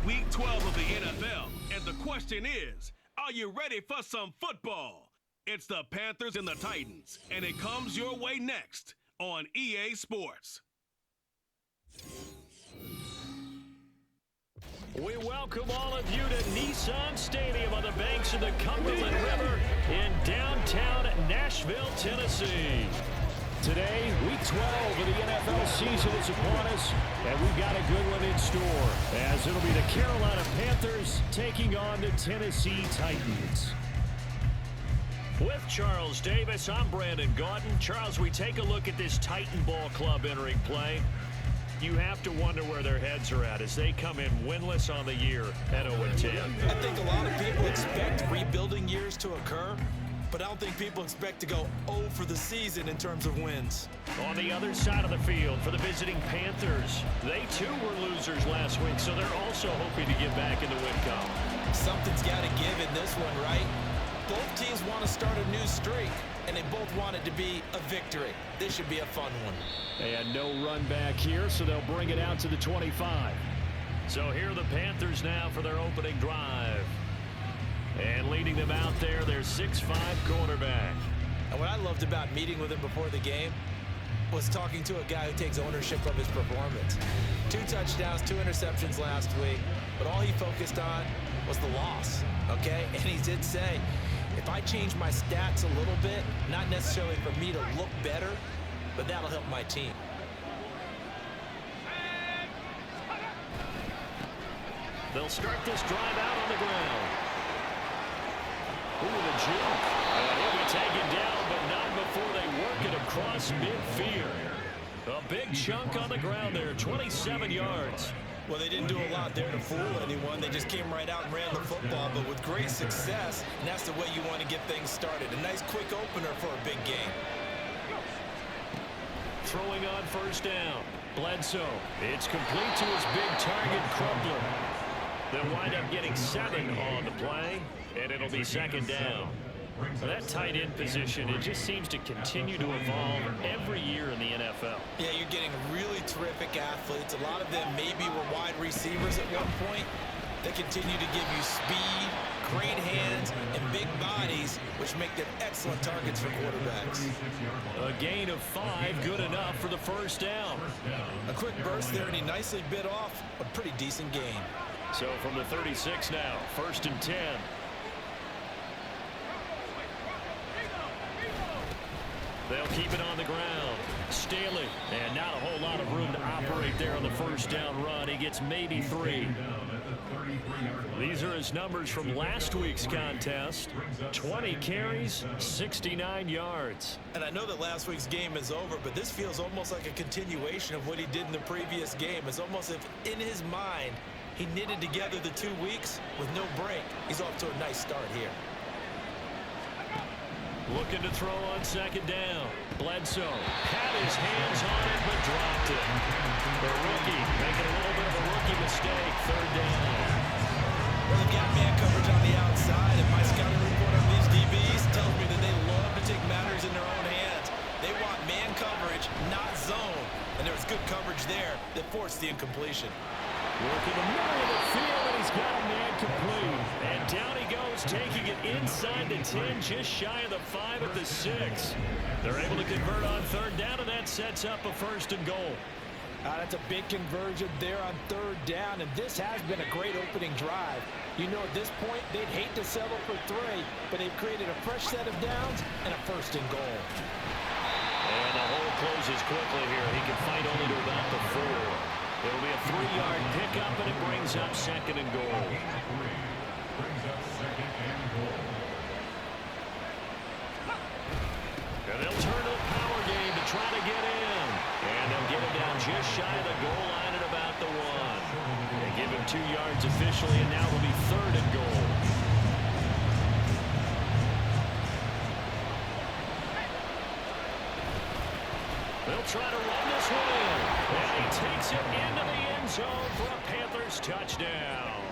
Week 12 of the NFL, and the question is, are you ready for some football? It's the Panthers and the Titans, and it comes your way next on EA Sports. We welcome all of you to Nissan Stadium on the banks of the Cumberland River in downtown Nashville, Tennessee. Today, Week 12 of the NFL season is upon us, and we've got a good one in store, as it'll be the Carolina Panthers taking on the Tennessee Titans. With Charles Davis, I'm Brandon Gaudin. Charles, we take a look at this Titan Ball Club entering play. You have to wonder where their heads are at as they come in winless on the year at 0-10. I think a lot of people expect rebuilding years to occur, but I don't think people expect to go 0 for the season in terms of wins. On the other side of the field for the visiting Panthers, they too were losers last week, so they're also hoping to get back in the win column. Something's got to give in this one, right? Both teams want to start a new streak, and they both want it to be a victory. This should be a fun one. And no run back here, so they'll bring it out to the 25. So here are the Panthers now for their opening drive. And leading them out there, their 6'5" quarterback. And what I loved about meeting with him before the game was talking to a guy who takes ownership of his performance. 2 touchdowns, 2 interceptions last week, but all he focused on was the loss, okay? And he did say, if I change my stats a little bit, not necessarily for me to look better, but that'll help my team. They'll start this drive out on the ground. Ooh, the juke. And he'll be taken down, but not before they work it across midfield. A big chunk on the ground there, 27 yards. Well, they didn't do a lot there to fool anyone. They just came right out and ran the football, but with great success, and that's the way you want to get things started. A nice quick opener for a big game. Throwing on first down. BLEDSOE. It's complete to his big target, Crumpler. They'll wind up getting 7 on the play, and it'll be second down. That tight end position, it just seems to continue to evolve every year in the NFL. Yeah, you're getting really terrific athletes. A lot of them maybe were wide receivers at one point. They continue to give you speed, great hands, and big bodies, which make them excellent targets for quarterbacks. A gain of 5, good enough for the first down. A quick burst there, and he nicely bit off a pretty decent gain. So from the 36 now, 1st and 10. They'll keep it on the ground. Staley, and not a whole lot of room to operate there on the first down run. He gets maybe 3. These are his numbers from last week's contest. 20 carries, 69 yards. And I know that last week's game is over, but this feels almost like a continuation of what he did in the previous game. It's almost as if in his mind, he knitted together the 2 weeks with no break. He's off to a nice start here. Looking to throw on second down. BLEDSOE had his hands on it, but dropped it. The rookie making a little bit of a rookie mistake. 3rd down. Well, they've got man coverage on the outside, and my scouting report on these DBs tells me that they love to take matters in their own hands. They want man coverage, not zone. And there was good coverage there that forced the incompletion. Working the middle of the field, and he's got a man complete. And down he goes, taking it inside the 10, just shy of the 5 at the 6. They're able to convert on 3rd down, and that sets up a 1st and goal. That's a big conversion there on 3rd down, and this has been a great opening drive. You know, at this point, they'd hate to settle for 3, but they've created a fresh set of downs and a 1st and goal. And the hole closes quickly here. He can fight only to about the 4. It'll be a 3-yard pickup, and it brings up 2nd and goal. And they'll turn to the power game to try to get in. And they'll get him down just shy of the goal line at about the 1. They give him 2 yards officially, and now it'll be 3rd and goal. They'll try to run this one in. And he takes it into the end zone for a Panthers touchdown.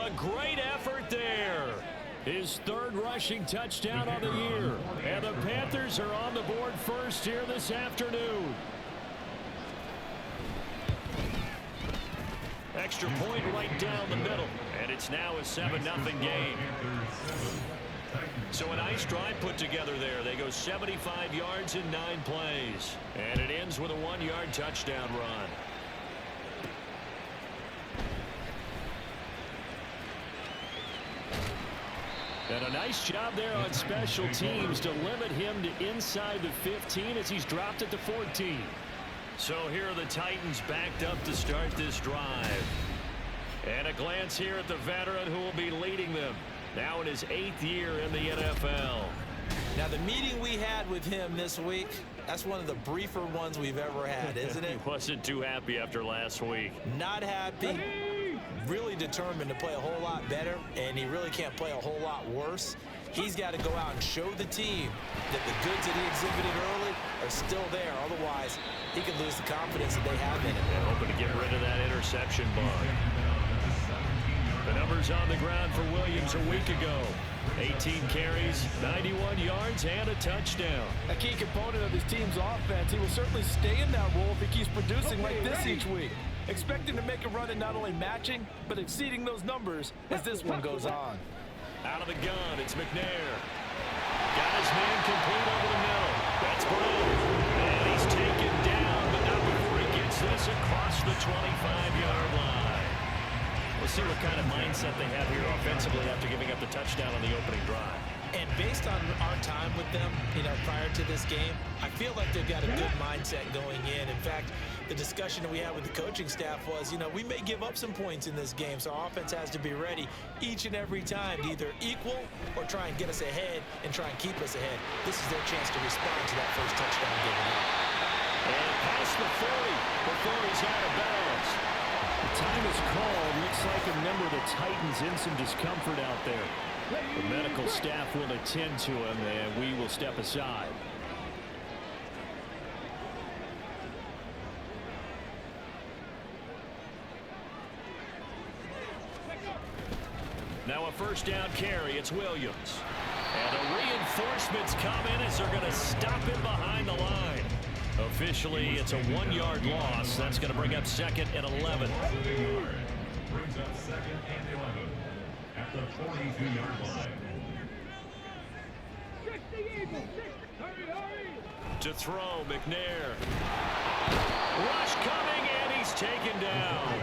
A great effort there. His 3rd rushing touchdown on the year. And the Panthers are on the board first here this afternoon. Extra point right down the middle. And it's now a 7-0 game. So a nice drive put together there. They go 75 yards in 9 plays. And it ends with a 1-yard touchdown run. And a nice job there on special teams to limit him to inside the 15 as he's dropped it to 14. So here are the Titans backed up to start this drive. And a glance here at the veteran who will be leading them. Now in his 8th year in the NFL. Now the meeting we had with him this week, that's one of the briefer ones we've ever had, isn't it? He wasn't too happy after last week. Not happy. Really determined to play a whole lot better, and he really can't play a whole lot worse. He's got to go out and show the team that the goods that he exhibited early are still there. Otherwise, he could lose the confidence that they have in him. They're hoping to get rid of that interception bug. The numbers on the ground for Williams a week ago. 18 carries, 91 yards, and a touchdown. A key component of his team's offense. He will certainly stay in that role if he keeps producing like this each week. Expect him to make a run at not only matching, but exceeding those numbers as this one goes on. Out of the gun, it's McNair. Got his man complete over the middle. That's Brown. And he's taken down, but not before he gets this across the 25-yard line. We'll see what kind of mindset they have here offensively after giving up the touchdown on the opening drive. And based on our time with them, prior to this game, I feel like they've got a good mindset going in. In fact, the discussion that we had with the coaching staff was, we may give up some points in this game, so our offense has to be ready each and every time to either equal or try and get us ahead and try and keep us ahead. This is their chance to respond to that first touchdown given up. And past the 40 before he's out of bounds. Time is called. Looks like a member of the Titans in some discomfort out there. The medical staff will attend to him, and we will step aside. Now a first down carry. It's Williams. And the reinforcements come in as they're going to stop him behind the line. Officially, it's a 1-yard loss. That's going to bring up 2nd and 11. Brings up 2nd and 11 at the 42-yard line. To throw, McNair. Rush coming, and he's taken down.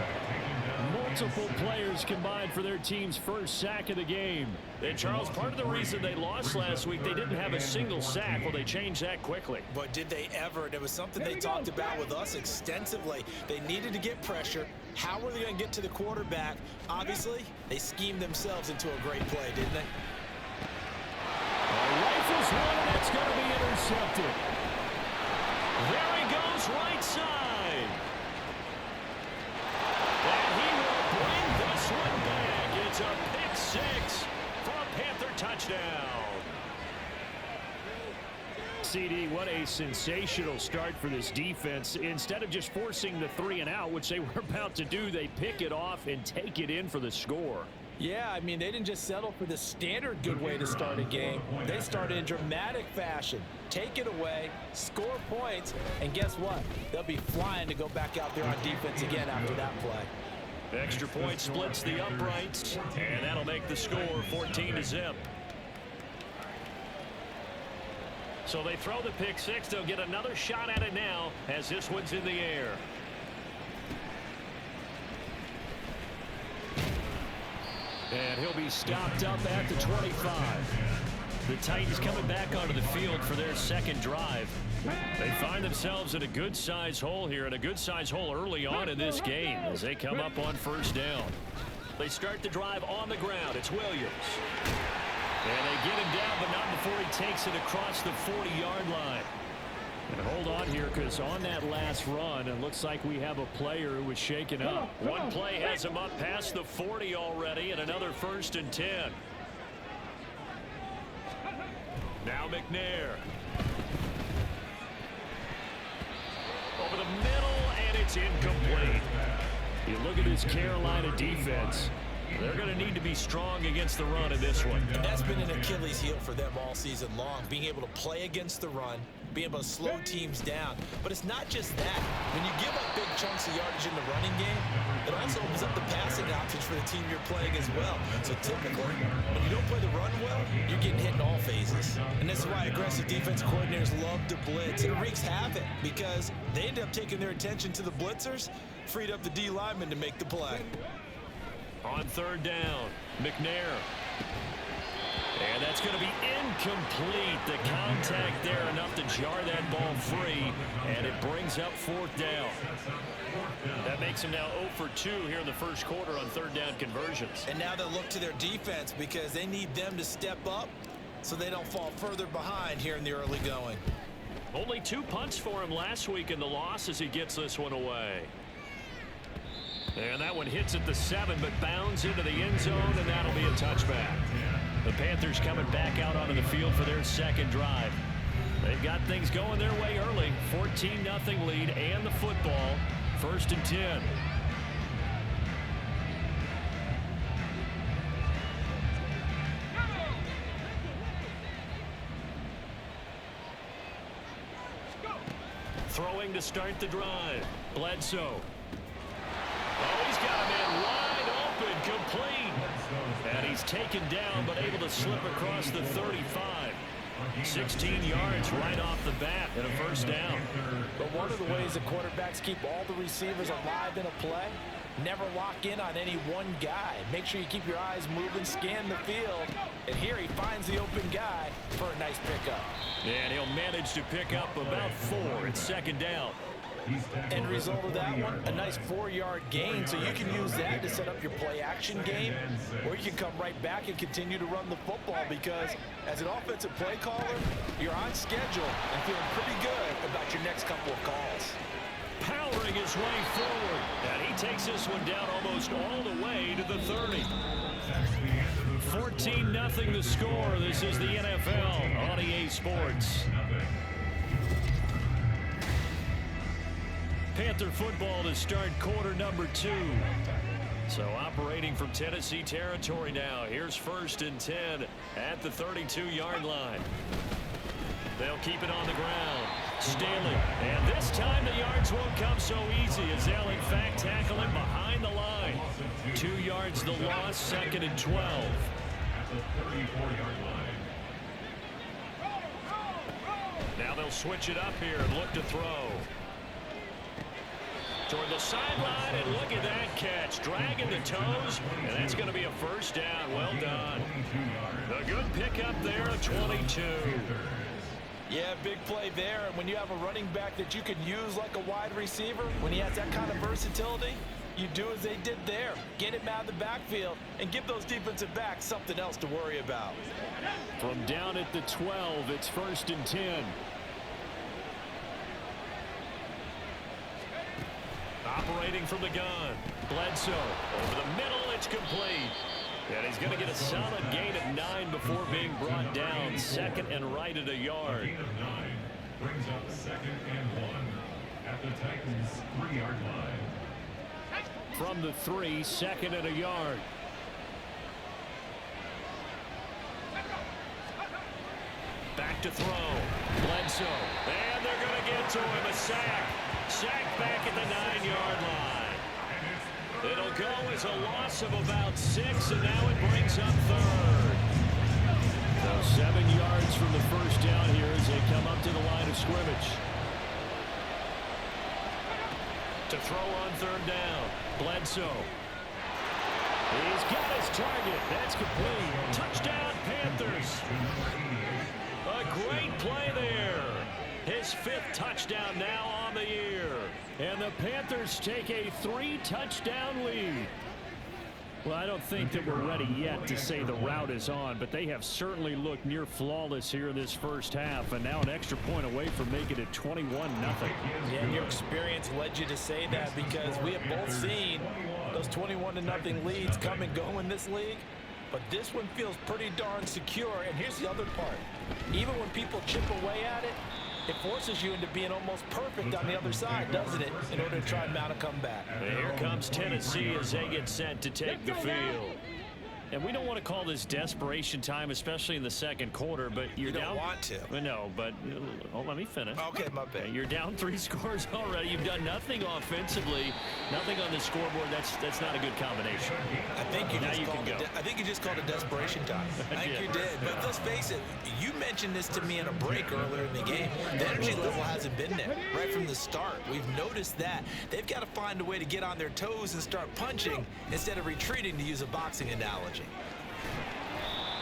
Multiple players combined for their team's first sack of the game. And Charles, part of the reason they lost last week, they didn't have a single sack. Well, they changed that quickly. But did they ever? And it was something they talked about with us extensively. They needed to get pressure. How were they going to get to the quarterback? Obviously, they schemed themselves into a great play, didn't they? Rifles one, and it's going to be intercepted. There he goes, right side. And he will bring this one back. It's a pick 6 for a Panther touchdown. CD, what a sensational start for this defense. Instead of just forcing the 3-and-out, which they were about to do, they pick it off and take it in for the score. Yeah, they didn't just settle for the standard good way to start a game. They started in dramatic fashion. Take it away, score points, and guess what? They'll be flying to go back out there on defense again after that play. Extra point splits the uprights, and that'll make the score 14-0. So they throw the pick 6. They'll get another shot at it now as this one's in the air. And he'll be stopped up at the 25. The Titans coming back onto the field for their second drive. They find themselves in a good-sized hole here, and a good-sized hole early on in this game as they come up on first down. They start the drive on the ground. It's Williams. And they get him down, but not before he takes it across the 40-yard line. And hold on here, because on that last run, it looks like we have a player who was shaken up. One play has him up past the 40 already, and another 1st and 10. Now McNair. Over the middle, and it's incomplete. You look at this Carolina defense. They're going to need to be strong against the run in this one. And that's been an Achilles heel for them all season long, being able to play against the run, being able to slow teams down. But it's not just that. When you give up big chunks of yardage in the running game, it also opens up the passing options for the team you're playing as well. So typically, when you don't play the run well, you're getting hit in all phases. And this is why aggressive defense coordinators love to blitz. It wreaks havoc because they end up taking their attention to the blitzers, freed up the D lineman to make the play. On third down, McNair. And that's going to be incomplete. The contact there enough to jar that ball free, and it brings up fourth down. That makes them now 0 for 2 here in the first quarter on third down conversions. And now they'll look to their defense because they need them to step up so they don't fall further behind here in the early going. Only 2 punts for him last week in the loss as he gets this one away. And that one hits at the 7, but bounds into the end zone, and that'll be a touchback. The Panthers coming back out onto the field for their second drive. They've got things going their way early. 14-0 lead and the football. 1st and 10. Throwing to start the drive. BLEDSOE. Oh, he's got a man wide open, complete. And he's taken down, but able to slip across the 35. 16 yards right off the bat and a first down. But one of the ways the quarterbacks keep all the receivers alive in a play, never lock in on any one guy. Make sure you keep your eyes moving, scan the field. And here he finds the open guy for a nice pickup. And he'll manage to pick up about 4 at second down. End result of that one, a nice 4-yard gain, so you can use that to set up your play-action game, or you can come right back and continue to run the football because as an offensive play caller, you're on schedule and feeling pretty good about your next couple of calls. Powering his way forward, and he takes this one down almost all the way to the 30. 14-0 the score. This is the NFL on EA Sports. Panther football to start quarter number 2. So operating from Tennessee territory now. Here's 1st and 10 at the 32-yard line. They'll keep it on the ground. Staley. And this time the yards won't come so easy as they'll in fact tackle him behind the line. 2 yards the loss, 2nd and 12. At the 34-yard line. Now they'll switch it up here and look to throw. Toward the sideline, and look at that catch. Dragging the toes, and that's going to be a first down. Well done. A good pickup there at 22. Yeah, big play there. And when you have a running back that you can use like a wide receiver, when he has that kind of versatility, you do as they did there. Get him out of the backfield and give those defensive backs something else to worry about. From down at the 12, it's 1st and 10. Operating from the gun. BLEDSOE over the middle. It's complete. And he's going to get a solid gain of 9 before being brought down. 2nd and right at a yard. Gain of 9 brings up 2nd and 1 at the Titans' 3-yard line. From the 3, 2nd and a yard. Back to throw. BLEDSOE. And they're going to get to him. A sack. Sack back at the 9-yard line. It'll go as a loss of about 6, and now it brings up 3rd. Now 7 yards from the first down here as they come up to the line of scrimmage. To throw on 3rd down. BLEDSOE. He's got his target. That's complete. Touchdown, Panthers. A great play there. His 5th touchdown now on the year. And the Panthers take a 3-touchdown lead. Well, I don't think that we're ready yet to say the route is on, but they have certainly looked near flawless here in this first half, and now an extra point away from making it 21-0. Yeah, and your experience led you to say that because we have both seen those 21-0 leads come and go in this league. But this one feels pretty darn secure. And here's the other part. Even when people chip away at it, it forces you into being almost perfect on the other side, doesn't it, in order to try and mount a comeback. Here comes Tennessee as they get set to take the field. And we don't want to call this desperation time, especially in the second quarter, but you're down. You don't want to. No, but let me finish. Okay, my bad. You're down 3 scores already. You've done nothing offensively, nothing on the scoreboard. That's not a good combination. I think you just called it desperation time. I think you did. But let's face it, you mentioned this to me in a break earlier in the game. The energy level hasn't been there right from the start. We've noticed that. They've got to find a way to get on their toes and start punching instead of retreating, to use a boxing analogy.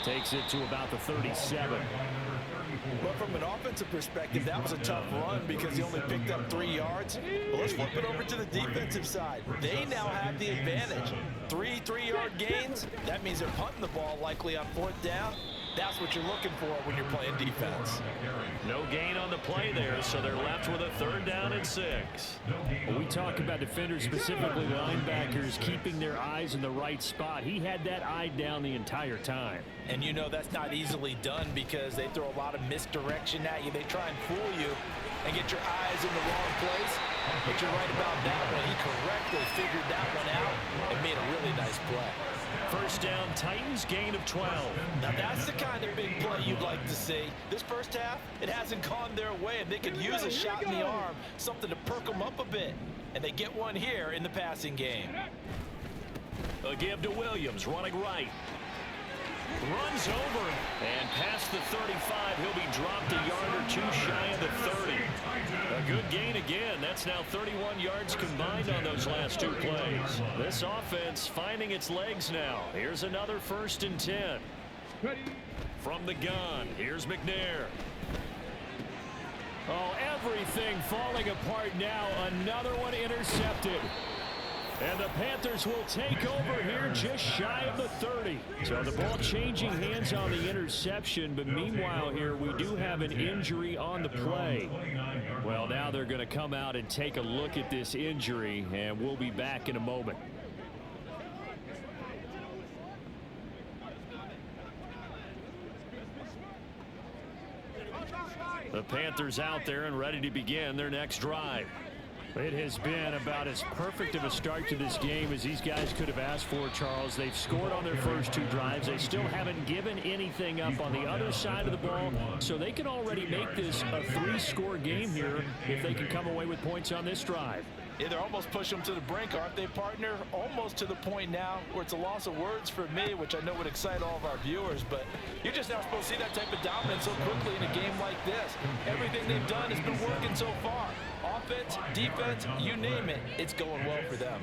Takes it to about the 37. But from an offensive perspective, that was a tough run because he only picked up 3 yards. Well, let's flip it over to the defensive side. They now have the advantage. 3 3-yard gains. That means they're punting the ball likely on 4th down. That's what you're looking for when you're playing defense. No gain on the play there, so they're left with a 3rd down and 6. When we talk about defenders, specifically linebackers, keeping their eyes in the right spot, he had that eye down the entire time. And you know that's not easily done because they throw a lot of misdirection at you. They try and fool you and get your eyes in the wrong place. But you're right about that one. He correctly figured that one out and made a really nice play. 1st down, Titans, gain of 12. Now that's the kind of big play you'd like to see. This first half, it hasn't gone their way, and they could use a shot in the arm, something to perk them up a bit. And they get one here in the passing game. A give to Williams, running right. Runs over and past the 35. He'll be dropped a yard or 2 shy of the 30. A good gain again. That's now 31 yards combined on those last 2 plays. This offense finding its legs now. Here's another 1st and 10. From the gun, here's McNair. Oh, everything falling apart now. Another one intercepted. And the Panthers will take over here just shy of the 30. So the ball changing hands on the interception, but meanwhile here we do have an injury on the play. Well, now they're going to come out and take a look at this injury, and we'll be back in a moment. The Panthers out there and ready to begin their next drive. It has been about as perfect of a start to this game as these guys could have asked for, Charles. They've scored on their first 2 drives. They still haven't given anything up on the other side of the ball, so they can already make this a 3-score game here if they can come away with points on this drive. Yeah, they're almost pushing them to the brink, aren't they, partner? Almost to the point now where it's a loss of words for me, which I know would excite all of our viewers, but you're just not supposed to see that type of dominance so quickly in a game like this. Everything they've done has been working so far. Offense, defense, you name it, it's going well for them.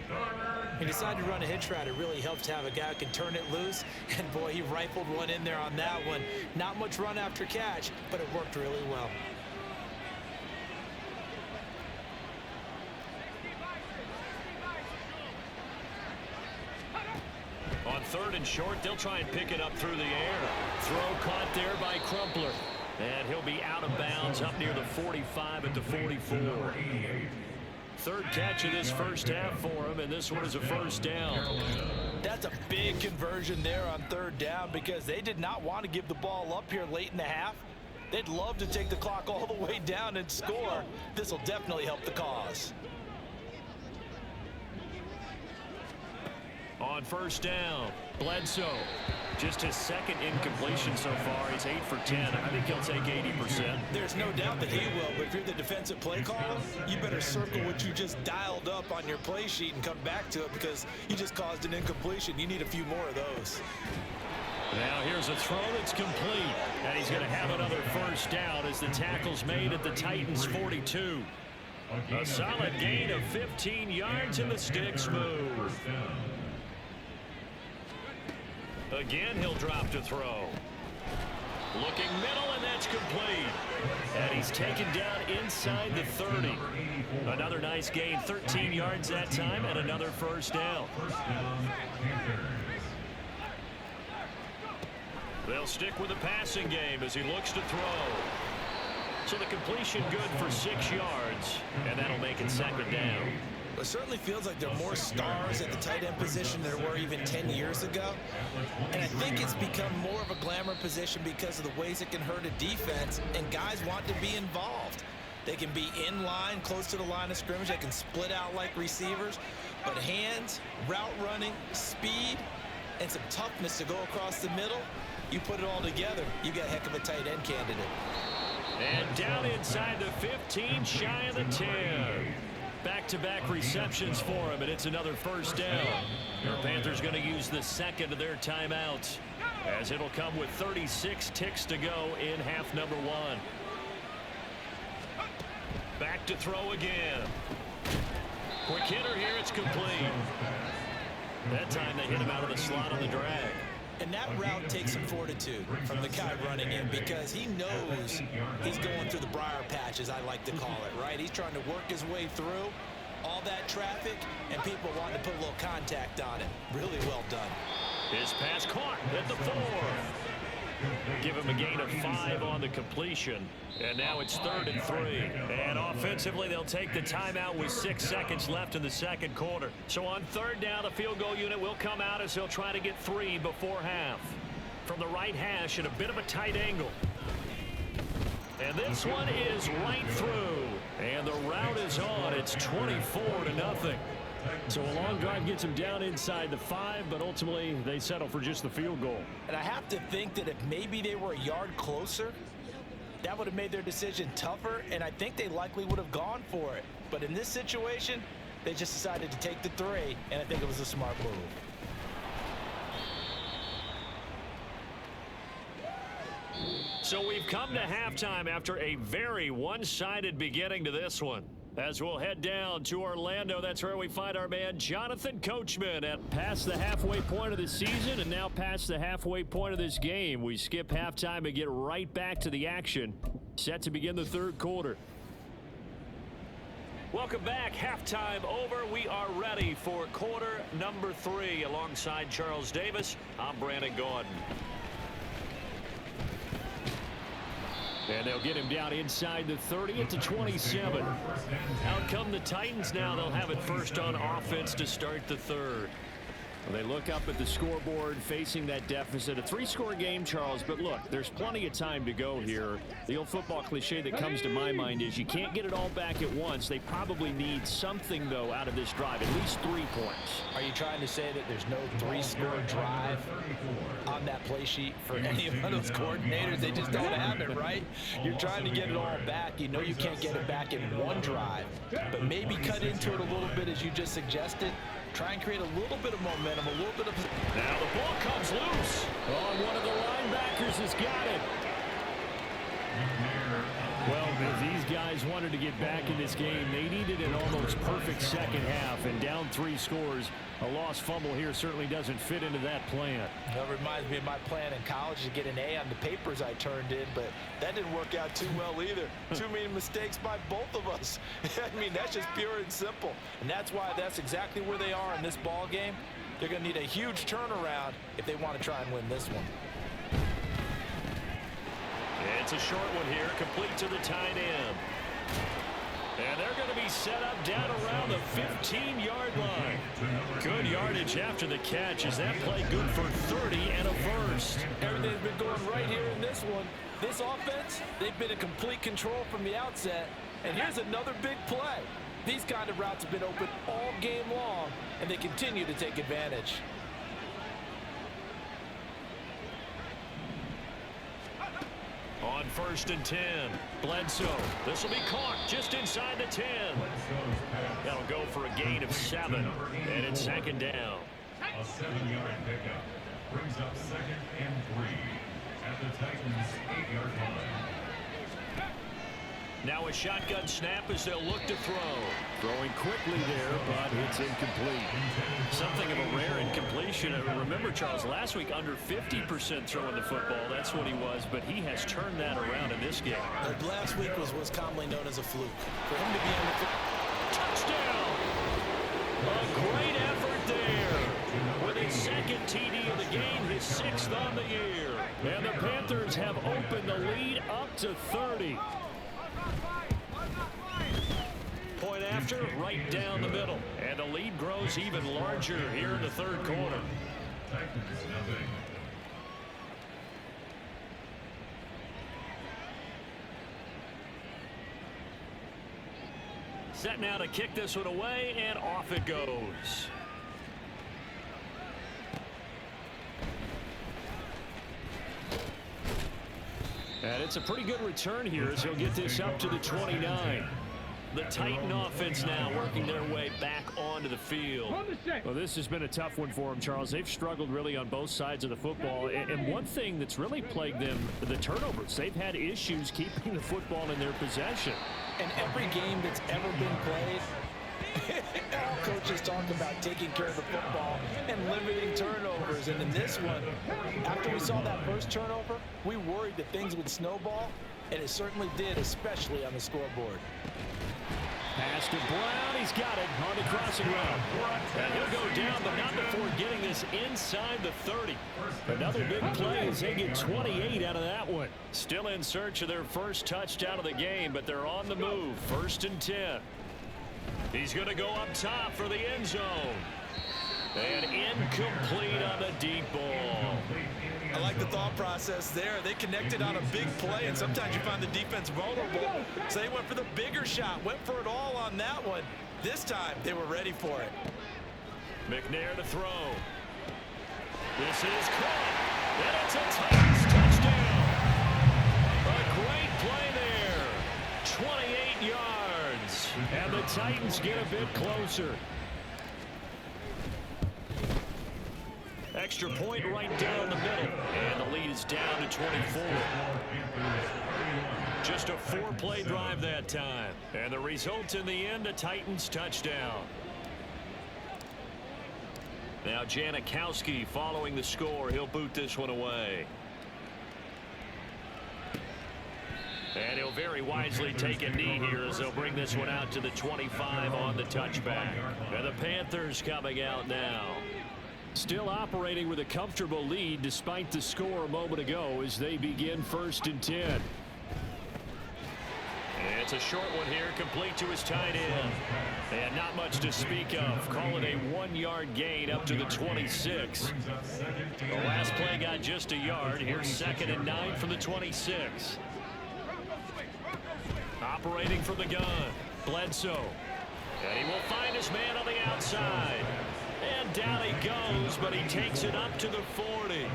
He decided to run a hitch route. It really helps to have a guy who can turn it loose, and boy, he rifled one in there on that one. Not much run after catch, but it worked really well. On 3rd and short, they'll try and pick it up through the air. Throw caught there by Crumpler. And he'll be out of bounds up near the 45 at the 44. 3rd catch of this first half for him, and this one is a 1st down. That's a big conversion there on 3rd down because they did not want to give the ball up here late in the half. They'd love to take the clock all the way down and score. This will definitely help the cause. On 1st down, BLEDSOE. Just his 2nd incompletion so far. He's 8 for 10. I think he'll take 80%. There's no doubt that he will, but if you're the defensive play caller, you better circle what you just dialed up on your play sheet and come back to it because you just caused an incompletion. You need a few more of those. Now here's a throw that's complete. And he's going to have another 1st down as the tackle's made at the Titans' 42. A solid gain of 15 yards and the sticks move. Again, he'll drop to throw. Looking middle, and that's complete. And he's taken down inside the 30. Another nice gain, 13 yards that time, and another 1st down. They'll stick with the passing game as he looks to throw. So the completion good for 6 yards, and that'll make it 2nd down. It certainly feels like there are more stars at the tight end position than there were even 10 years ago. And I think it's become more of a glamour position because of the ways it can hurt a defense, and guys want to be involved. They can be in line, close to the line of scrimmage. They can split out like receivers. But hands, route running, speed, and some toughness to go across the middle, you put it all together, you got a heck of a tight end candidate. And down inside the 15, shy of the 10. Back-to-back receptions for him, and it's another first down. The Panthers going to use the second of their timeouts, as it'll come with 36 ticks to go in half number 1. Back to throw again. Quick hitter here, it's complete. That time they hit him out of the slot on the drag. And that route takes some fortitude from the guy running in, because he knows he's going through the briar patch, as I like to call it, right? He's trying to work his way through all that traffic, and people want to put a little contact on it. Really well done. His pass caught at the 4. Give him a gain of 5 on the completion. And now it's 3rd and 3. And offensively, they'll take the timeout with 6 seconds left in the second quarter. So on 3rd down, the field goal unit will come out as he'll try to get 3 before half. From the right hash at a bit of a tight angle. And this one is right through. And the route is on. It's 24-0. So a long drive gets him down inside the 5, but ultimately they settle for just the field goal. And I have to think that if maybe they were a yard closer, that would have made their decision tougher, and I think they likely would have gone for it. But in this situation, they just decided to take the 3, and I think it was a smart move. So we've come to halftime after a very one-sided beginning to this one. As we'll head down to Orlando, that's where we find our man Jonathan Coachman at past the halfway point of the season and now past the halfway point of this game. We skip halftime and get right back to the action. Set to begin the 3rd quarter. Welcome back. Halftime over. We are ready for quarter number 3. Alongside Charles Davis, I'm Brandon Gordon. And they'll get him down inside the 30 at the 27. Out come the Titans now. They'll have it first on offense to start the 3rd. Well, they look up at the scoreboard facing that deficit. A 3-score game, Charles, but look, there's plenty of time to go here. The old football cliche that comes to my mind is you can't get it all back at once. They probably need something, though, out of this drive, at least 3 points. Are you trying to say that there's no 3-score drive on that play sheet for any of those coordinators? They just don't have it, right? You're trying to get it all back. You know you can't get it back in one drive, but maybe cut into it a little bit as you just suggested. Try and create a little bit of momentum, a little bit of... Now the ball comes loose. Oh, one of the linebackers has got it. Well, if these guys wanted to get back in this game, they needed an almost perfect second half, and down 3 scores. A lost fumble here certainly doesn't fit into that plan. That reminds me of my plan in college to get an A on the papers I turned in, but that didn't work out too well either. Too many mistakes by both of us. I mean, that's just pure and simple. And that's why that's exactly where they are in this ball game. They're going to need a huge turnaround if they want to try and win this one. It's a short one here, complete to the tight end. And they're going to be set up down around the 15-yard line. Good yardage after the catch. Is that play good for 30 and a first? Everything's been going right here in this one. This offense, they've been in complete control from the outset. And here's another big play. These kind of routes have been open all game long, and they continue to take advantage. On 1st and 10, BLEDSOE. This will be caught just inside the 10. That'll go for a gain of 7, and it's 2nd down. A 7-yard pickup brings up 2nd and 3 at the Titans' 8-yard line. Now a shotgun snap as they'll look to throw. Throwing quickly there, but it's incomplete. Something of a rare incompletion. Remember, Charles, last week under 50% throwing the football. That's what he was, but he has turned that around in this game. Last week was what's commonly known as a fluke. For him to be on the touchdown! A great effort there. With his 2nd TD of the game, his 6th on the year. And the Panthers have opened the lead up to 30. Point after, right down the middle. And the lead grows even larger here in the third quarter. Titans nothing. Set now to kick this one away, and off it goes. And it's a pretty good return here as he'll get this up to the 29. The Titan offense now working their way back onto the field. Well, this has been a tough one for them, Charles. They've struggled really on both sides of the football. And one thing that's really plagued them, the turnovers. They've had issues keeping the football in their possession. And every game that's ever been played, all coaches talk about taking care of the football and limiting turnovers. And in this one, after we saw that first turnover, we worried that things would snowball, and it certainly did, especially on the scoreboard. Pass to Brown. He's got it on the crossing route. And he'll go down, but not before getting this inside the 30. Another big play as they get 28 out of that one. Still in search of their first touchdown of the game, but they're on the move. 1st and 10. He's going to go up top for the end zone. And incomplete on the deep ball. I like the thought process there. They connected on a big play, and sometimes you find the defense vulnerable. So they went for the bigger shot, went for it all on that one. This time, they were ready for it. McNair to throw. This is caught. And it's a Titans touchdown. A great play there. 28 yards. And the Titans get a bit closer. Extra point right down the middle. And the lead is down to 24. Just a 4-play drive that time. And the result in the end, a Titans touchdown. Now Janikowski following the score. He'll boot this one away. And he'll very wisely take a knee here as they'll bring this one out to the 25 on the touchback. And the Panthers coming out now. Still operating with a comfortable lead despite the score a moment ago as they begin 1st and 10. And it's a short one here, complete to his tight end. And not much to speak of. Call it a 1-yard gain up to the 26. The last play got just a yard. Here's 2nd and 9 from the 26. Operating from the gun, BLEDSOE. And he will find his man on the outside. And down he goes, but he takes it up to the 40.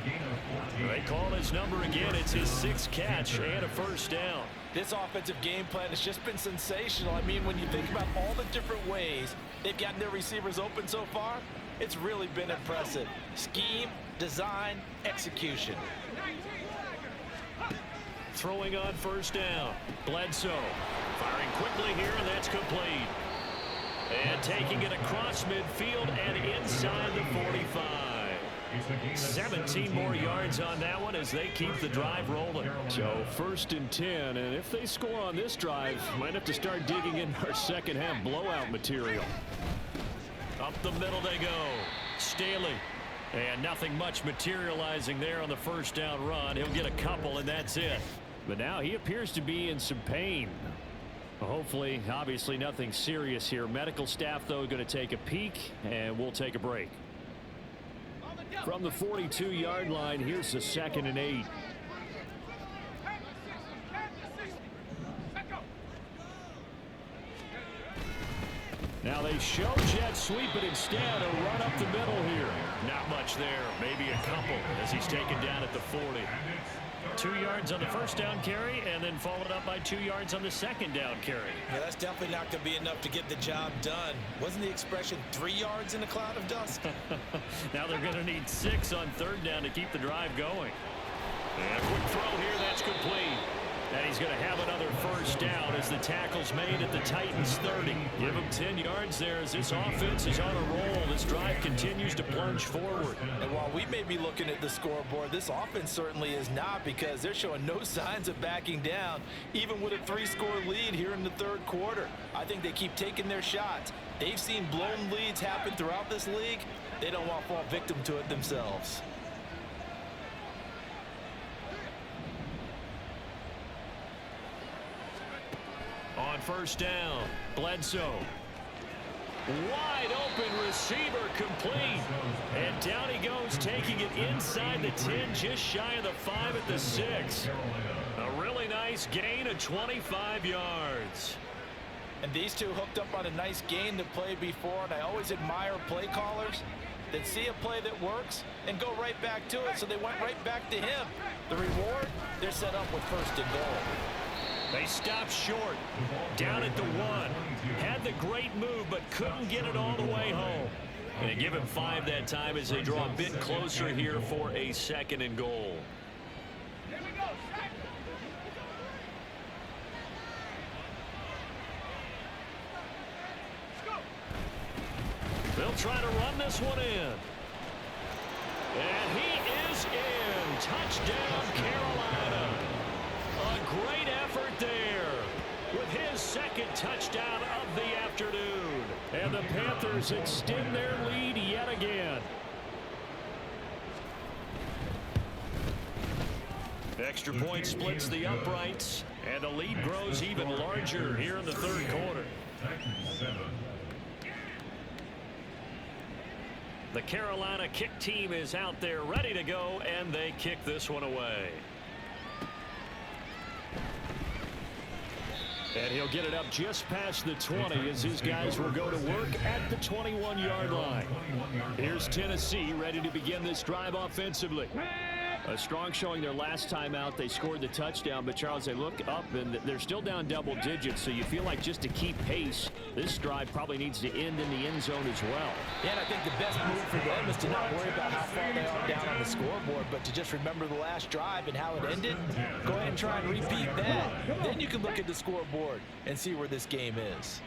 They call his number again. It's his 6th catch and a 1st down. This offensive game plan has just been sensational. I mean, when you think about all the different ways they've gotten their receivers open so far, it's really been impressive. Scheme, design, execution. Throwing on 1st down. BLEDSOE firing quickly here, and that's complete. And taking it across midfield and inside the 45. 17 more yards on that one as they keep the drive rolling. So 1st and 10, and if they score on this drive, might have to start digging in our second half blowout material. Up the middle they go. Staley. And nothing much materializing there on the 1st down run. He'll get a couple, and that's it. But now he appears to be in some pain. Hopefully, obviously nothing serious here. Medical staff, though, going to take a peek, and we'll take a break. From the 42-yard line, here's the 2nd and 8. Now they show jet sweep, but instead a run up the middle here. Not much there. Maybe a couple as he's taken down at the 40. 2 yards on the 1st down carry, and then followed up by 2 yards on the 2nd down carry. Yeah, that's definitely not going to be enough to get the job done. Wasn't the expression 3 yards in a cloud of dust? Now they're going to need 6 on 3rd down to keep the drive going. And a quick throw here, that's complete. And he's going to have another 1st down as the tackle's made at the Titans 30. Give him 10 yards there as this offense is on a roll. This drive continues to plunge forward. And while we may be looking at the scoreboard, this offense certainly is not, because they're showing no signs of backing down, even with a 3-score lead here in the 3rd quarter. I think they keep taking their shots. They've seen blown leads happen throughout this league. They don't want to fall victim to it themselves. On 1st down, BLEDSOE Wide open receiver complete. And down he goes, taking it inside the 10, just shy of the 5 at the 6. A really nice gain of 25 yards. And these two hooked up on a nice gain to play before, and I always admire play callers that see a play that works and go right back to it, so they went right back to him. The reward, they're set up with 1st and goal. They stopped short, down at the 1. Had the great move, but couldn't get it all the way home. And they give him 5 that time as they draw a bit closer here for a 2nd and goal. They'll try to run this one in. And he is in. Touchdown, Carolina. A great effort there with his 2nd touchdown of the afternoon. And the Panthers extend their lead yet again. Extra point splits the uprights, and the lead grows even larger here in the 3rd quarter. The Carolina kick team is out there ready to go, and they kick this one away. And he'll get it up just past the 20 as his guys will go to work at the 21-yard line. Here's Tennessee ready to begin this drive offensively. A strong showing their last time out. They scored the touchdown, but Charles, they look up and they're still down double digits, so you feel like just to keep pace, this drive probably needs to end in the end zone as well. Yeah, and I think the best move for them is to not worry about how far they are down on the scoreboard, but to just remember the last drive and how it ended. Go ahead and try and repeat that. Then you can look at the scoreboard and see where this game is.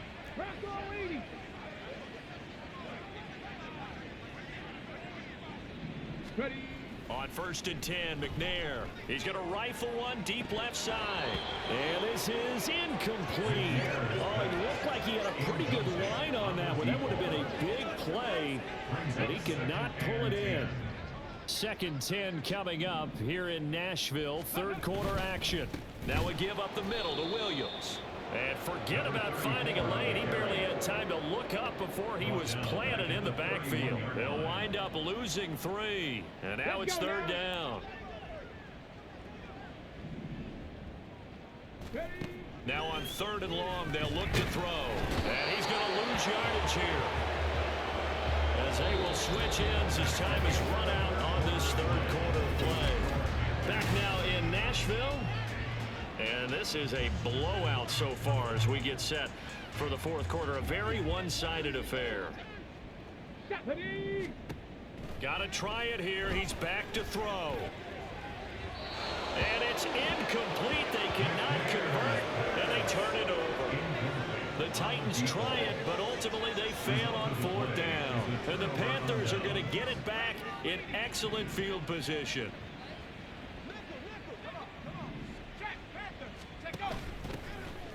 Ready. On 1st and 10, McNair. He's going to rifle one deep left side. And this is incomplete. Oh, it looked like he had a pretty good line on that one. That would have been a big play, but he could not pull it in. 2nd 10 coming up here in Nashville. 3rd quarter action. Now we give up the middle to Williams. And forget about finding a lane. He barely had time to look up before he was planted in the backfield. They'll wind up losing 3. And now it's 3rd down. Now on 3rd and long, they'll look to throw. And he's going to lose yardage here, as they will switch ends as time is run out on this 3rd quarter play. Back now in Nashville. And this is a blowout so far as we get set for the 4th quarter. A very one-sided affair. Got to try it here. He's back to throw. And it's incomplete. They cannot convert, and they turn it over. The Titans try it, but ultimately they fail on 4th down. And the Panthers are going to get it back in excellent field position.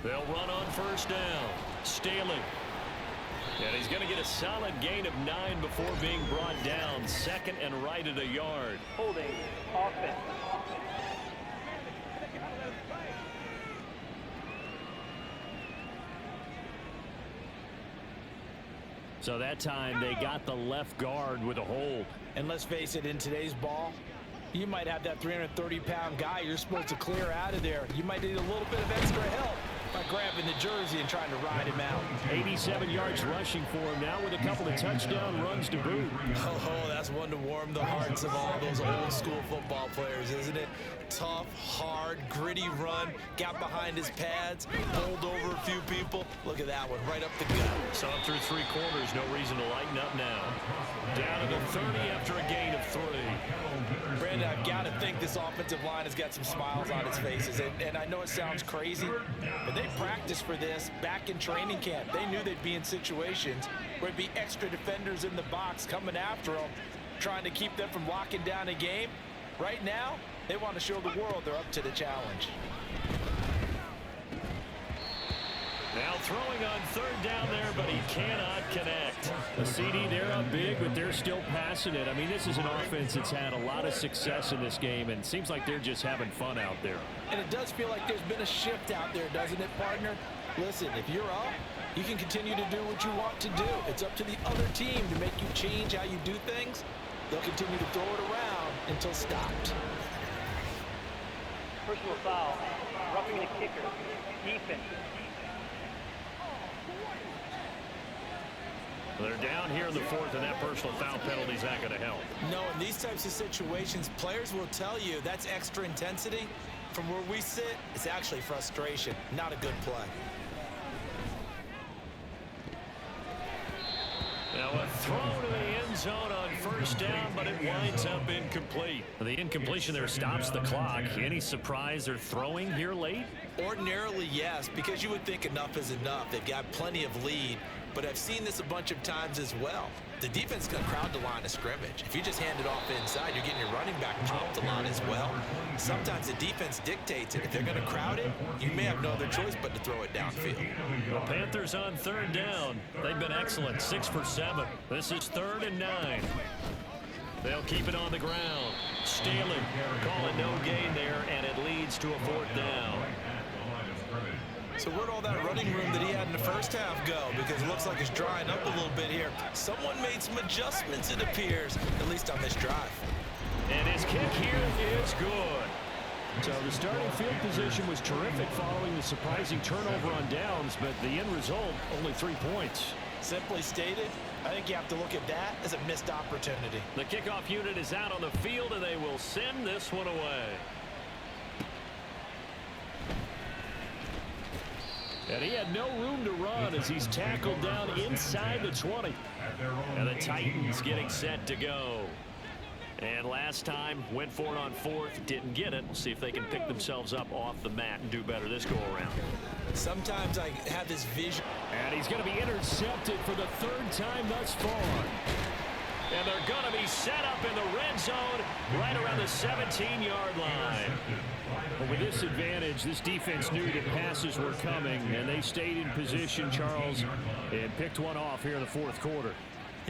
They'll run on 1st down. Staley. And he's going to get a solid gain of 9 before being brought down. 2nd and right at a yard. Holding offense. So that time they got the left guard with a hold. And let's face it, in today's ball, you might have that 330-pound guy you're supposed to clear out of there. You might need a little bit of extra help by grabbing the jersey and trying to ride him out. 87 yards rushing for him now with a couple of touchdown runs to boot. Oh, that's one to warm the hearts of all those old school football players, isn't it? Tough, hard, gritty run, got behind his pads, bowled over a few people. Look at that one, right up the gut. So up through 3 quarters, no reason to lighten up now. Down to the 30 after a gain of 3. Brandon, I've got to think this offensive line has got some smiles on its faces. And I know it sounds crazy, but they practiced for this back in training camp. They knew they'd be in situations where it'd be extra defenders in the box coming after them, trying to keep them from locking down a game. Right now, they want to show the world they're up to the challenge. Now throwing on 3rd down there, but he cannot connect. The CD, they're up big, but they're still passing it. I mean, this is an offense that's had a lot of success in this game, and it seems like they're just having fun out there. And it does feel like there's been a shift out there, doesn't it, partner? Listen, if you're up, you can continue to do what you want to do. It's up to the other team to make you change how you do things. They'll continue to throw it around until stopped. Personal foul, roughing the kicker, defense. They're down here in the fourth, and that personal foul penalty is not going to help. No, in these types of situations, players will tell you that's extra intensity. From where we sit, it's actually frustration, not a good play. Now a throw to the end zone on first down, but it winds up incomplete. The incompletion there stops the clock. Any surprise they're throwing here late? Ordinarily, yes, because you would think enough is enough. They've got plenty of lead, but I've seen this a bunch of times as well. The defense can crowd the line of scrimmage. If you just hand it off inside, you're getting your running back popped the line as well. Sometimes the defense dictates it. If they're going to crowd it, you may have no other choice but to throw it downfield. The Panthers on third down. They've been excellent, 6 for 7. This is 3rd and 9. They'll keep it on the ground. Staley calling no gain there, and it leads to a 4th down. So where'd all that running room that he had in the first half go? Because it looks like it's drying up a little bit here. Someone made some adjustments, it appears, at least on this drive. And his kick here is good. So the starting field position was terrific following the surprising turnover on downs, but the end result, only 3 points. Simply stated, I think you have to look at that as a missed opportunity. The kickoff unit is out on the field, and they will send this one away. And he had no room to run as he's tackled down inside the 20. And the Titans getting set to go. And last time, went for it on 4th, didn't get it. We'll see if they can pick themselves up off the mat and do better this go-around. Sometimes I have this vision. And he's going to be intercepted for the 3rd time thus far. And they're going to be set up in the red zone right around the 17-yard line. But with this advantage, this defense knew that passes were coming, and they stayed in position, Charles, and picked one off here in the 4th quarter.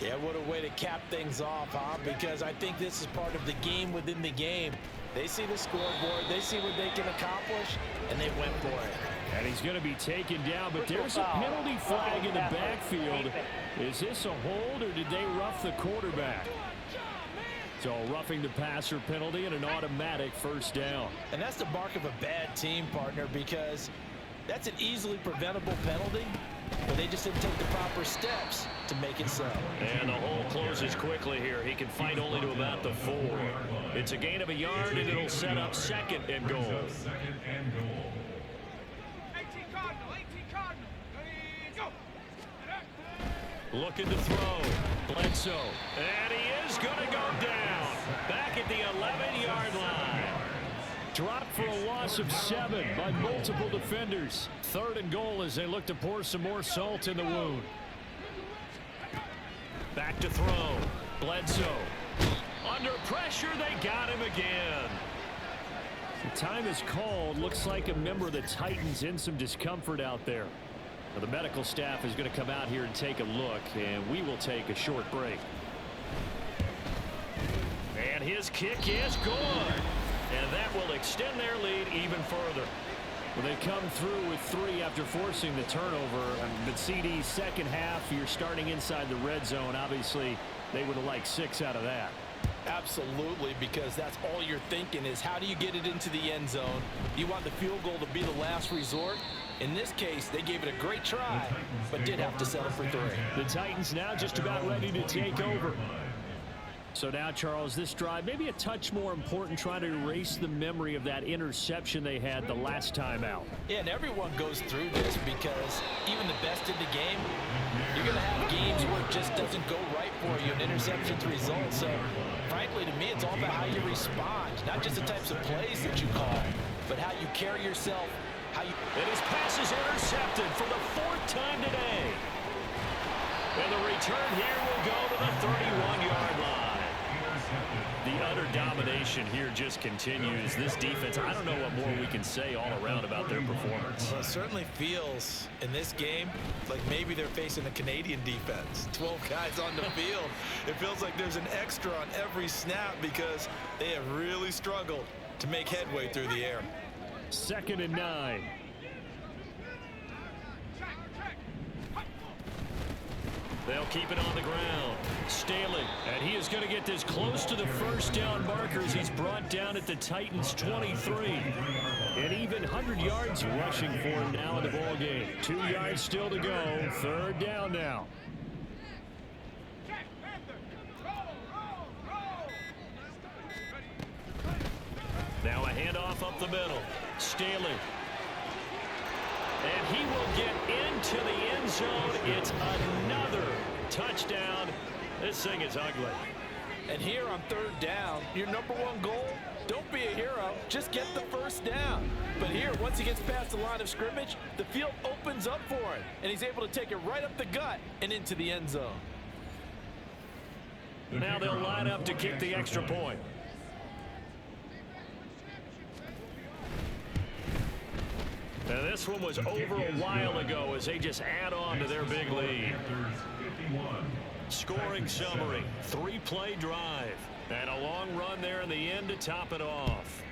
Yeah, what a way to cap things off, huh? Because I think this is part of the game within the game. They see the scoreboard, they see what they can accomplish, and they went for it. And he's going to be taken down, but there's a penalty flag in the backfield. Is this a hold, or did they rough the quarterback? So roughing the passer penalty and an automatic 1st down. And that's the mark of a bad team, partner, because that's an easily preventable penalty, but they just didn't take the proper steps to make it so. And the hole closes quickly here. He can fight only to about the 4. It's a gain of a yard, and it'll set up 2nd and goal. Looking to throw. BLEDSOE. And he is going to go down. Back at the 11-yard line. Dropped for a loss of 7 by multiple defenders. 3rd and goal as they look to pour some more salt in the wound. Back to throw. BLEDSOE. Under pressure, they got him again. The time is called. Looks like a member of the Titans in some discomfort out there. Now, the medical staff is going to come out here and take a look, and we will take a short break. And his kick is good. And that will extend their lead even further. Well, they come through with 3 after forcing the turnover. But CD's second half, you're starting inside the red zone. Obviously, they would have liked 6 out of that. Absolutely, because that's all you're thinking is how do you get it into the end zone? You want the field goal to be the last resort. In this case, they gave it a great try, but did have to settle for 3. The Titans now just about ready to take over. So now, Charles, this drive maybe a touch more important, trying to erase the memory of that interception they had the last time out. Yeah, and everyone goes through this because even the best in the game, you're going to have games where it just doesn't go right for you, and interceptions result. So, frankly, to me, it's all about how you respond, not just the types of plays that you call, but how you carry yourself, how you... And his pass is intercepted for the 4th time today. And the return here will go to the 31-yard line. The utter domination here just continues. This defense, I don't know what more we can say all around about their performance. Well, it certainly feels in this game like maybe they're facing a Canadian defense. 12 guys on the field. It feels like there's an extra on every snap because they have really struggled to make headway through the air. 2nd and 9. keep it on the ground. Staley, and he is going to get this close to the first down markers. He's brought down at the Titans' 23. And even 100 yards rushing for him now in the ball game. 2 yards still to go. Third down now. Now a handoff up the middle. Staley. And he will get into the end zone. It's another touchdown. This thing is ugly. And here on third down, your number one goal, don't be a hero, just get the first down. But here, once he gets past the line of scrimmage, the field opens up for him, and he's able to take it right up the gut and into the end zone. Now they'll line up to kick the extra point. Now this one was over a while ago as they just add on to their big lead. Scoring summary, 3-play drive, and a long run there in the end to top it off.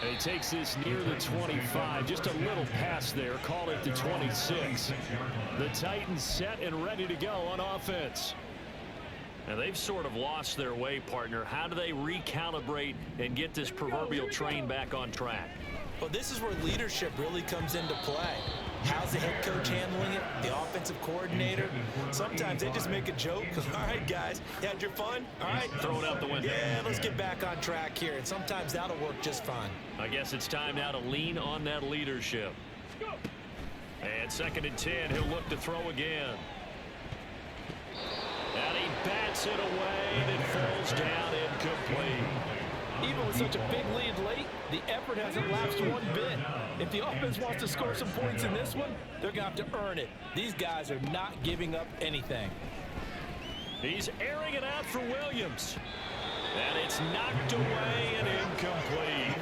And he takes this near the 25, just a little pass there, call it the 26. The Titans set and ready to go on offense. And they've sort of lost their way, partner. How do they recalibrate and get this proverbial train back on track? Well, this is where leadership really comes into play. How's the head coach handling it? The offensive coordinator? Sometimes they just make a joke. All right, guys, you had your fun? All right. Throw it out the window. Yeah, let's get back on track here. And sometimes that'll work just fine. I guess it's time now to lean on that leadership. And 2nd and 10, he'll look to throw again. And he bats it away, and it falls down incomplete. Even with such a big lead late, the effort hasn't lapsed one bit. If the offense wants to score some points in this one, they're going to have to earn it. These guys are not giving up anything. He's airing it out for Williams. And it's knocked away and incomplete.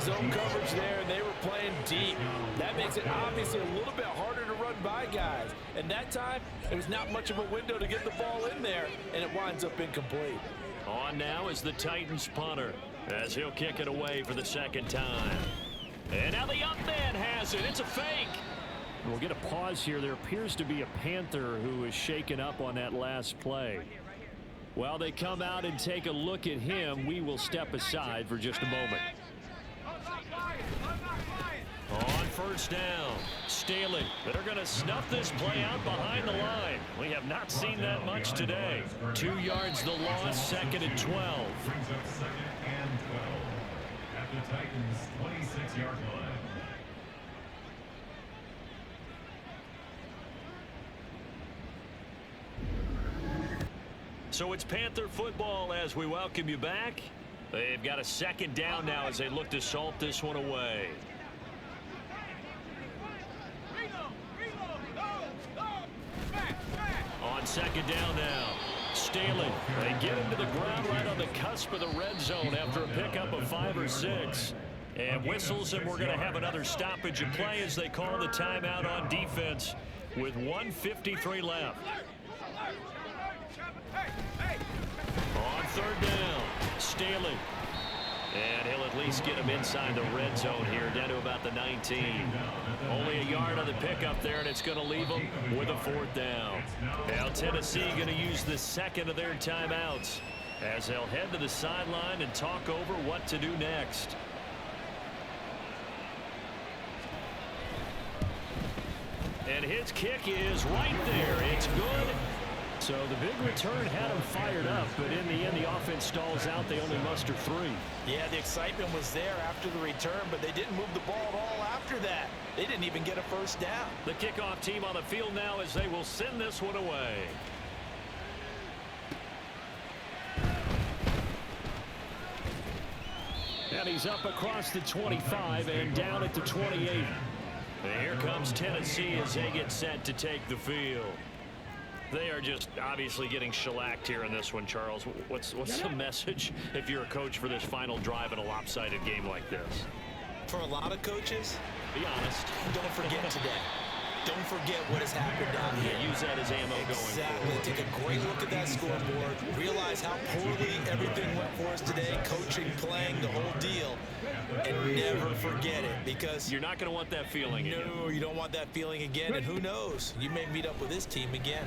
Zone coverage there, and they were playing deep. That makes it obviously a little bit harder to run by guys. And that time, there was not much of a window to get the ball in there, and it winds up incomplete. On now is the Titans punter, as he'll kick it away for the 2nd time. And now the young man has it. It's a fake. We'll get a pause here. There appears to be a Panther who is shaken up on that last play. While they come out and take a look at him, we will step aside for just a moment. On 1st down, Staley. They're going to snuff this play out behind the line. We have not seen that much today. 2 yards the loss, 2nd and 12. Brings up 2nd and 12 at the Titans' 26-yard line. So it's Panther football as we welcome you back. They've got a 2nd down now as they look to salt this one away. On 2nd down now, Staley. They get him to the ground right on the cusp of the red zone after a pickup of 5 or 6. And whistles, and we're going to have another stoppage of play as they call the timeout on defense with 1:53 left. On 3rd down, Staley. And he'll at least get him inside the red zone here, down to about the 19. Only a yard on the pickup there, and it's going to leave them with a 4th down. Now Tennessee going to use the 2nd of their timeouts as they'll head to the sideline and talk over what to do next. And his kick is right there. It's good. So the big return had them fired up, but in the end, the offense stalls out. They only muster 3. Yeah, the excitement was there after the return, but they didn't move the ball at all after that. They didn't even get a 1st down. The kickoff team on the field now as they will send this one away. And he's up across the 25 and down at the 28. And here comes Tennessee as they get set to take the field. They are just obviously getting shellacked here in this one, Charles. What's the message if you're a coach for this final drive in a lopsided game like this? For a lot of coaches, Be honest. don't forget today. don't forget what has happened down here. Yeah, use that as ammo going forward. Take a great look at that scoreboard. Realize how poorly everything went for us today. Coaching, playing, the whole deal. And never forget it, because you're not going to want that feeling again. No, you don't want that feeling again. And who knows? You may meet up with this team again.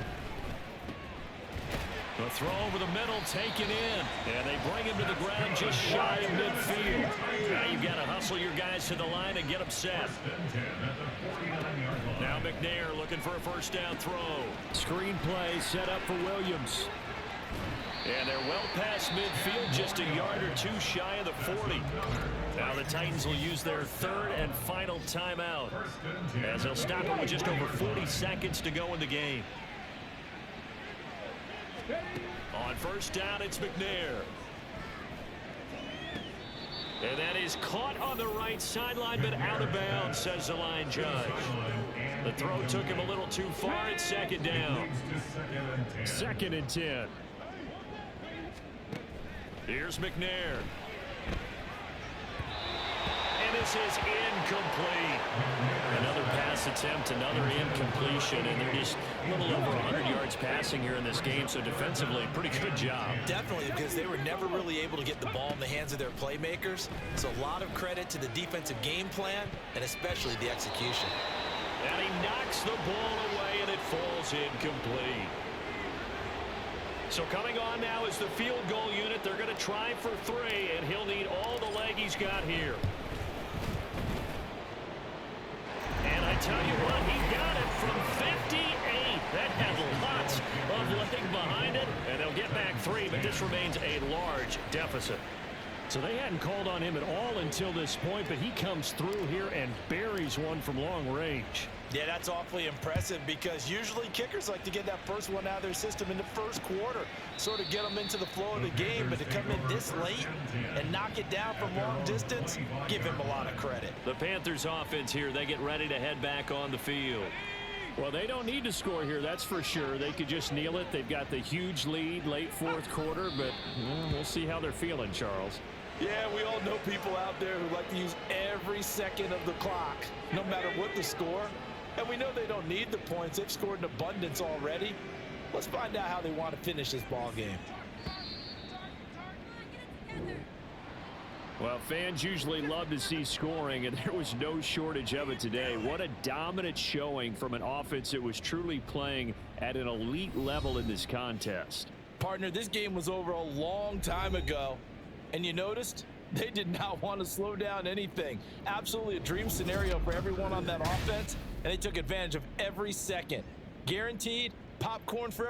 The throw over the middle, taken in. And they bring him to the ground just shy of midfield. Now you've got to hustle your guys to the line and get them set. Now McNair looking for a first down throw. Screen play set up for Williams. And they're well past midfield, just a yard or two shy of the 40. Now the Titans will use their third and final timeout, as they'll stop it with just over 40 seconds to go in the game. On first down, it's McNair. And that is caught on the right sideline, but out of bounds, says the line judge. The throw took him a little too far. It's second down. 2nd and 10. Here's McNair. And this is incomplete. Another pass attempt, another incompletion, and they're just a little over 100 yards passing here in this game, so defensively, pretty good job. Definitely, because they were never really able to get the ball in the hands of their playmakers, so a lot of credit to the defensive game plan, and especially the execution. And he knocks the ball away, and it falls incomplete. So coming on now is the field goal unit. They're going to try for 3, and he'll need all the leg he's got here. And I tell you what, he got it from 58. That had lots of leg behind it, and they'll get back 3, but this remains a large deficit. So they hadn't called on him at all until this point, but he comes through here and buries one from long range. Yeah, that's awfully impressive, because usually kickers like to get that first one out of their system in the first quarter, sort of get them into the flow of the game, but to come in this late and knock it down from long distance, give him a lot of credit. The Panthers offense here, they get ready to head back on the field. Well, they don't need to score here, that's for sure. They could just kneel it. They've got the huge lead late 4th quarter, but we'll see how they're feeling, Charles. Yeah, we all know people out there who like to use every second of the clock, no matter what the score. And we know they don't need the points. They've scored in abundance already. Let's find out how they want to finish this ball game. Well, fans usually love to see scoring, and there was no shortage of it today. What a dominant showing from an offense that was truly playing at an elite level in this contest. Partner, this game was over a long time ago, and you noticed they did not want to slow down anything. Absolutely a dream scenario for everyone on that offense, and they took advantage of every second. Guaranteed popcorn for